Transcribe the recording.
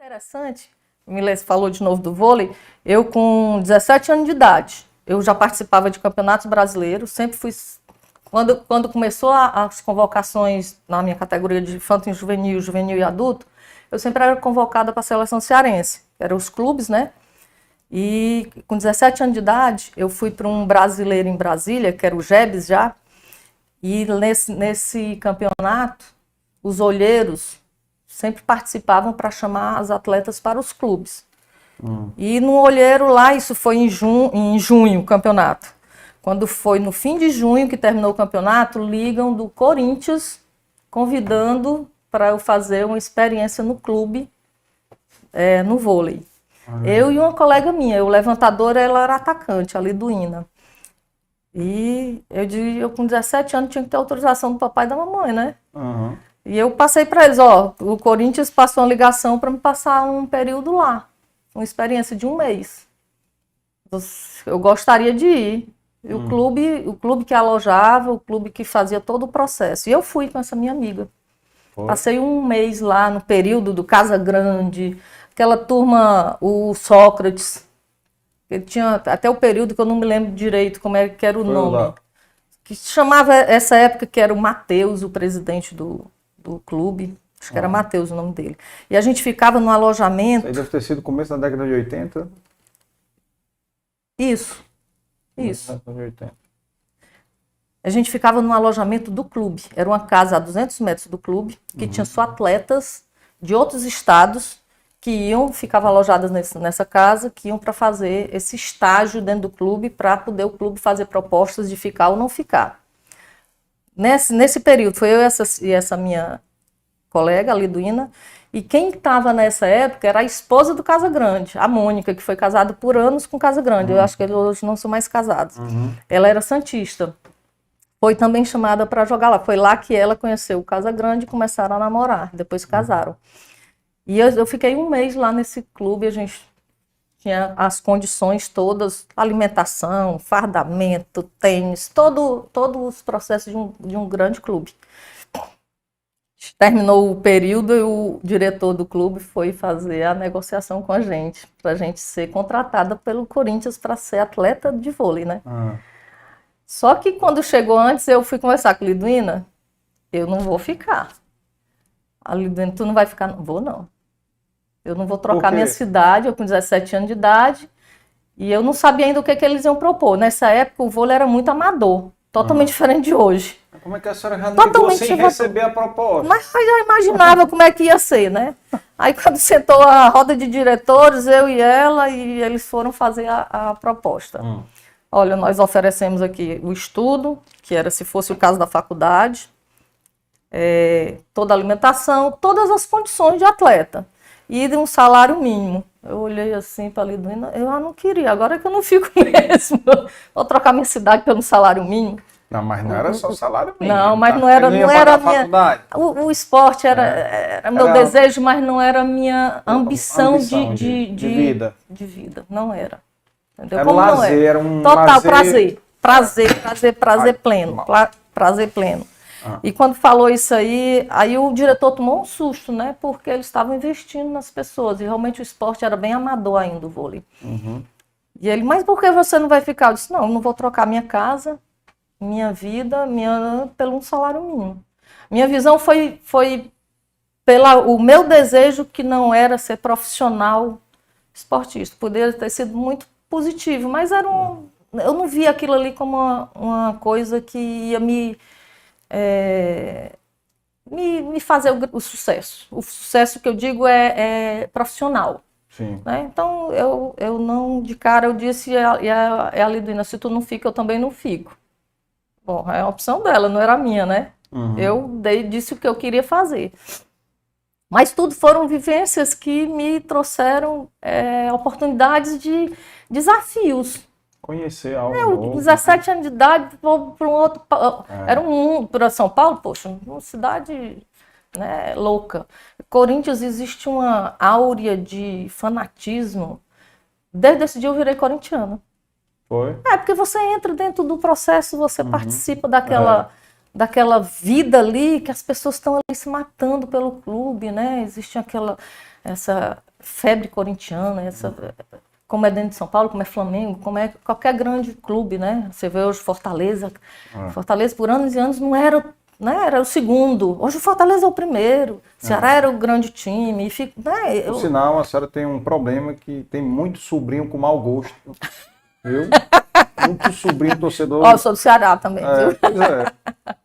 Interessante, o Miles falou de novo do vôlei, eu com 17 anos de idade, eu já participava de campeonatos brasileiros, sempre fui, quando começou as convocações na minha categoria de infanto juvenil, juvenil e adulto, eu sempre era convocada para a seleção cearense, que eram os clubes, né? E com 17 anos de idade, eu fui para um brasileiro em Brasília, que era o GEBS já, e nesse campeonato, os olheiros sempre participavam para chamar as atletas para os clubes. E no olheiro lá, isso foi em junho, o campeonato. Quando foi no fim de junho que terminou o campeonato, ligam do Corinthians convidando para eu fazer uma experiência no clube, no vôlei. Eu e uma colega minha, o levantador, ela era atacante, a Liduína. E eu com 17 anos tinha que ter autorização do papai e da mamãe, né? Uhum. E eu passei para eles, o Corinthians passou uma ligação para me passar um período lá, uma experiência de 1 mês. Eu gostaria de ir. E o clube que alojava, o clube que fazia todo o processo. E eu fui com essa minha amiga. Foi. Passei 1 mês lá no período do Casa Grande, aquela turma, o Sócrates. Ele tinha até o período que eu não me lembro direito como é que era o nome. Lá. Que chamava essa época que era o Matheus, o presidente do clube. Acho que era Matheus o nome dele. E a gente ficava no alojamento. Aí deve ter sido começo da década de 80? Isso. Década de 80. A gente ficava no alojamento do clube. Era uma casa a 200 metros do clube, que tinha só atletas de outros estados que ficavam alojadas nessa casa, que iam para fazer esse estágio dentro do clube para poder o clube fazer propostas de ficar ou não ficar. Nesse período, foi eu e essa minha colega, a Liduína, e quem estava nessa época era a esposa do Casa Grande, a Mônica, que foi casada por anos com o Casa Grande. Eu acho que eles hoje não são mais casados. Ela era santista. Foi também chamada para jogar lá. Foi lá que ela conheceu o Casa Grande e começaram a namorar. Depois casaram. E eu fiquei 1 mês lá nesse clube. A gente tinha as condições todas, alimentação, fardamento, tênis, todos os processos de um grande clube. Terminou o período e o diretor do clube foi fazer a negociação com a gente, para a gente ser contratada pelo Corinthians para ser atleta de vôlei, né? Só que quando chegou antes, eu fui conversar com a Liduína, eu não vou ficar. A Liduína, tu não vai ficar? Não vou, não. Eu não vou trocar minha cidade, eu com 17 anos de idade, e eu não sabia ainda o que eles iam propor. Nessa época, o vôlei era muito amador, totalmente diferente de hoje. Como é que a senhora já ligou sem receber a proposta? Mas eu já imaginava como é que ia ser, né? Aí quando sentou a roda de diretores, eu e ela, e eles foram fazer a proposta. Olha, nós oferecemos aqui o estudo, que era se fosse o caso da faculdade, toda a alimentação, todas as condições de atleta, e de um salário mínimo. Eu olhei assim para a Liduína, eu não queria, agora é que eu não fico mesmo. Vou trocar minha cidade pelo salário mínimo. Não, mas não era só salário mínimo. Não, mas tá? não era a minha... O esporte era meu desejo, mas não era a minha ambição de vida. De vida, não era. Entendeu? Era como um não lazer, era um total lazer... prazer pleno. Prazer pleno. E quando falou isso aí o diretor tomou um susto, né? Porque eles estavam investindo nas pessoas. E realmente o esporte era bem amador ainda, o vôlei. E ele, mas por que você não vai ficar? Eu disse, não, eu não vou trocar minha casa, minha vida, pelo um salário mínimo. Minha visão foi o meu desejo, que não era ser profissional esportista. Poderia ter sido muito positivo, mas eu não via aquilo ali como uma coisa que ia me fazer o sucesso. O sucesso que eu digo é profissional. Sim. Né? Então, eu não, de cara, eu disse a Liduína, se tu não fica, eu também não fico. Bom, é a opção dela, não era a minha, né? Eu disse o que eu queria fazer. Mas tudo foram vivências que me trouxeram oportunidades de desafios. Conhecer algo novo. 17 anos de idade, vou para um outro... Era para São Paulo, poxa, uma cidade, né, louca. Corinthians, existe uma áurea de fanatismo. Desde esse dia eu virei corintiana. Foi? Porque você entra dentro do processo, você participa daquela vida ali, que as pessoas estão ali se matando pelo clube, né? Existe febre corintiana, como é dentro de São Paulo, como é Flamengo, como é qualquer grande clube, né? Você vê hoje Fortaleza. Fortaleza por anos e anos não era, né? Era o segundo. Hoje o Fortaleza é o primeiro. Ceará era o grande time. E fica, né? Por sinal, a senhora tem um problema que tem muito sobrinho com mau gosto. Viu? Muito sobrinho torcedor. Ó, eu sou do Ceará também. Pois é.